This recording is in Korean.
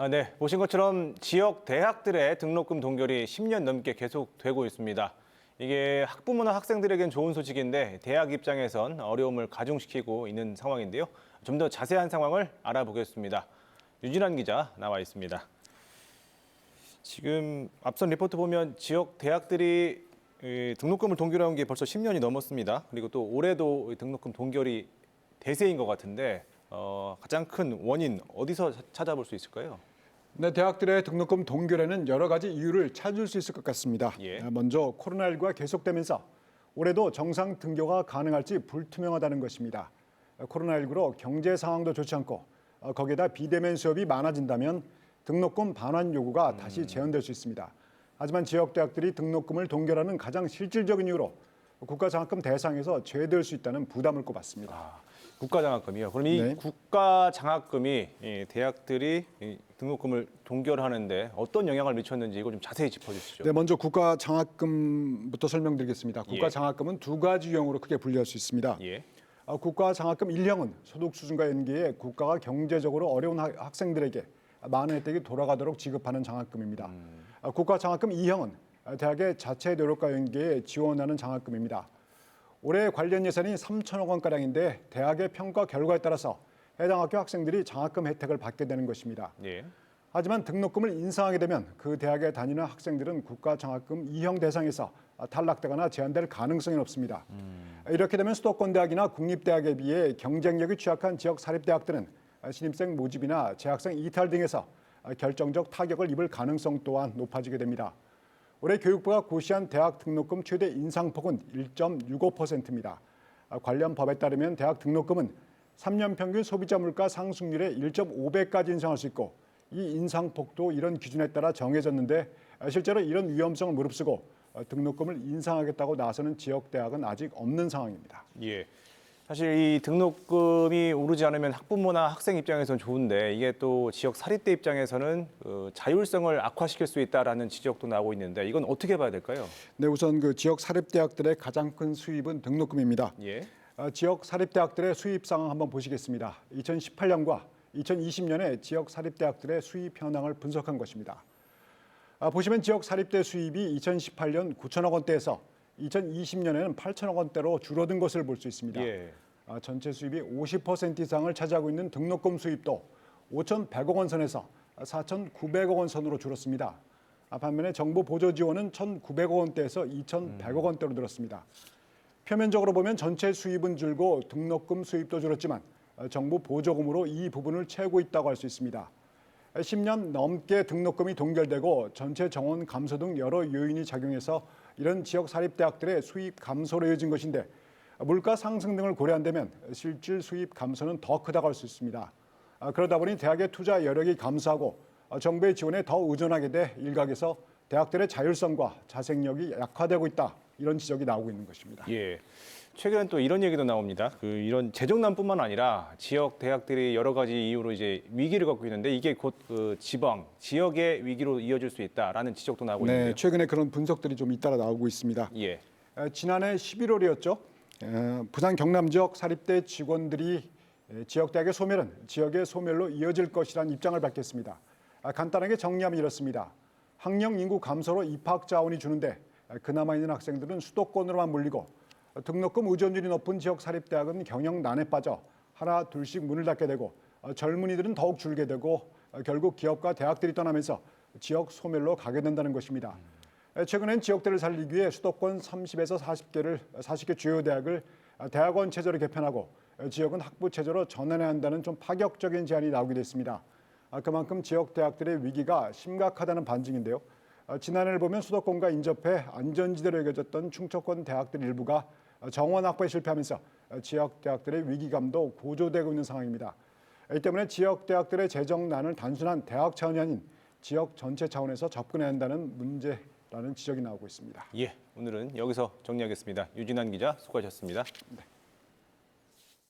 네, 보신 것처럼 지역 대학들의 등록금 동결이 10년 넘게 계속되고 있습니다. 이게 학부모나 학생들에겐 좋은 소식인데 대학 입장에선 어려움을 가중시키고 있는 상황인데요. 좀 더 자세한 상황을 알아보겠습니다. 유진환 기자 나와 있습니다. 지금 앞선 리포트 보면 지역 대학들이 등록금을 동결한 게 벌써 10년이 넘었습니다. 그리고 또 올해도 등록금 동결이 대세인 것 같은데 가장 큰 원인 어디서 찾아볼 수 있을까요? 네, 대학들의 등록금 동결에는 여러 가지 이유를 찾을 수 있을 것 같습니다. 예. 먼저 코로나19가 계속되면서 올해도 정상 등교가 가능할지 불투명하다는 것입니다. 코로나19로 경제 상황도 좋지 않고 거기에다 비대면 수업이 많아진다면 등록금 반환 요구가 다시 재현될 수 있습니다. 하지만 지역 대학들이 등록금을 동결하는 가장 실질적인 이유로 국가장학금 대상에서 제외될 수 있다는 부담을 꼽았습니다. 국가장학금이요. 그럼 이 네. 국가장학금이 대학들이 등록금을 동결하는데 어떤 영향을 미쳤는지 이거 좀 자세히 짚어주시죠. 네, 먼저 국가장학금부터 설명드리겠습니다. 예. 국가장학금은 두 가지 유형으로 크게 분류할 수 있습니다. 예. 국가장학금 1형은 소득 수준과 연계에 국가가 경제적으로 어려운 학생들에게 많은 혜택이 돌아가도록 지급하는 장학금입니다. 국가장학금 2형은 대학의 자체 노력과 연계에 지원하는 장학금입니다. 올해 관련 예산이 3천억 원가량인데 대학의 평가 결과에 따라서 해당 학교 학생들이 장학금 혜택을 받게 되는 것입니다. 예. 하지만 등록금을 인상하게 되면 그 대학에 다니는 학생들은 국가장학금 2형 대상에서 탈락되거나 제한될 가능성이 높습니다. 이렇게 되면 수도권 대학이나 국립대학에 비해 경쟁력이 취약한 지역 사립대학들은 신입생 모집이나 재학생 이탈 등에서 결정적 타격을 입을 가능성 또한 높아지게 됩니다. 올해 교육부가 고시한 대학 등록금 최대 인상폭은 1.65%입니다. 관련 법에 따르면 대학 등록금은 3년 평균 소비자 물가 상승률의 1.5배까지 인상할 수 있고 이 인상폭도 이런 기준에 따라 정해졌는데 실제로 이런 위험성을 무릅쓰고 등록금을 인상하겠다고 나서는 지역 대학은 아직 없는 상황입니다. 예. 사실 이 등록금이 오르지 않으면 학부모나 학생 입장에서는 좋은데 이게 또 지역 사립대 입장에서는 자율성을 악화시킬 수 있다라는 지적도 나오고 있는데 이건 어떻게 봐야 될까요? 네, 우선 그 지역 사립대학들의 가장 큰 수입은 등록금입니다. 예. 지역 사립대학들의 수입 상황 한번 보시겠습니다. 2018년과 2020년에 지역 사립대학들의 수입 현황을 분석한 것입니다. 보시면 지역 사립대 수입이 2018년 9천억 원대에서 2020년에는 8천억 원대로 줄어든 것을 볼 수 있습니다. 예. 전체 수입이 50% 이상을 차지하고 있는 등록금 수입도 5,100억 원 선에서 4,900억 원 선으로 줄었습니다. 반면에 정부 보조 지원은 1,900억 원대에서 2,100억 원대로 늘었습니다. 표면적으로 보면 전체 수입은 줄고 등록금 수입도 줄었지만 정부 보조금으로 이 부분을 채우고 있다고 할 수 있습니다. 10년 넘게 등록금이 동결되고 전체 정원 감소 등 여러 요인이 작용해서 이런 지역 사립대학들의 수입 감소로 이어진 것인데 물가 상승 등을 고려한다면 실질 수입 감소는 더 크다고 할 수 있습니다. 그러다 보니 대학의 투자 여력이 감소하고 정부의 지원에 더 의존하게 돼 일각에서 대학들의 자율성과 자생력이 약화되고 있다. 이런 지적이 나오고 있는 것입니다. 예. 최근엔 또 이런 얘기도 나옵니다. 이런 재정난뿐만 아니라 지역 대학들이 여러 가지 이유로 이제 위기를 겪고 있는데 이게 곧 지역의 위기로 이어질 수 있다라는 지적도 나오고 네, 있는데요. 최근에 그런 분석들이 좀 잇따라 나오고 있습니다. 예. 지난해 11월이었죠. 부산 경남 지역 사립대 직원들이 지역 대학의 소멸은 지역의 소멸로 이어질 것이라는 입장을 밝혔습니다. 간단하게 정리하면 이렇습니다. 학령 인구 감소로 입학 자원이 주는데 그나마 있는 학생들은 수도권으로만 몰리고 등록금 의존율이 높은 지역 사립대학은 경영난에 빠져 하나 둘씩 문을 닫게 되고 젊은이들은 더욱 줄게 되고 결국 기업과 대학들이 떠나면서 지역 소멸로 가게 된다는 것입니다. 최근엔 지역대를 살리기 위해 수도권 30에서 40개 주요 대학을 대학원 체제로 개편하고 지역은 학부 체제로 전환해야 한다는 좀 파격적인 제안이 나오기도 했습니다. 그만큼 지역 대학들의 위기가 심각하다는 반증인데요. 지난해를 보면 수도권과 인접해 안전지대로 여겨졌던 충청권 대학들 일부가 정원 확보에 실패하면서 지역 대학들의 위기감도 고조되고 있는 상황입니다. 이 때문에 지역 대학들의 재정난을 단순한 대학 차원이 아닌 지역 전체 차원에서 접근해야 한다는 문제라는 지적이 나오고 있습니다. 예. 오늘은 여기서 정리하겠습니다. 유진환 기자 수고하셨습니다. 네.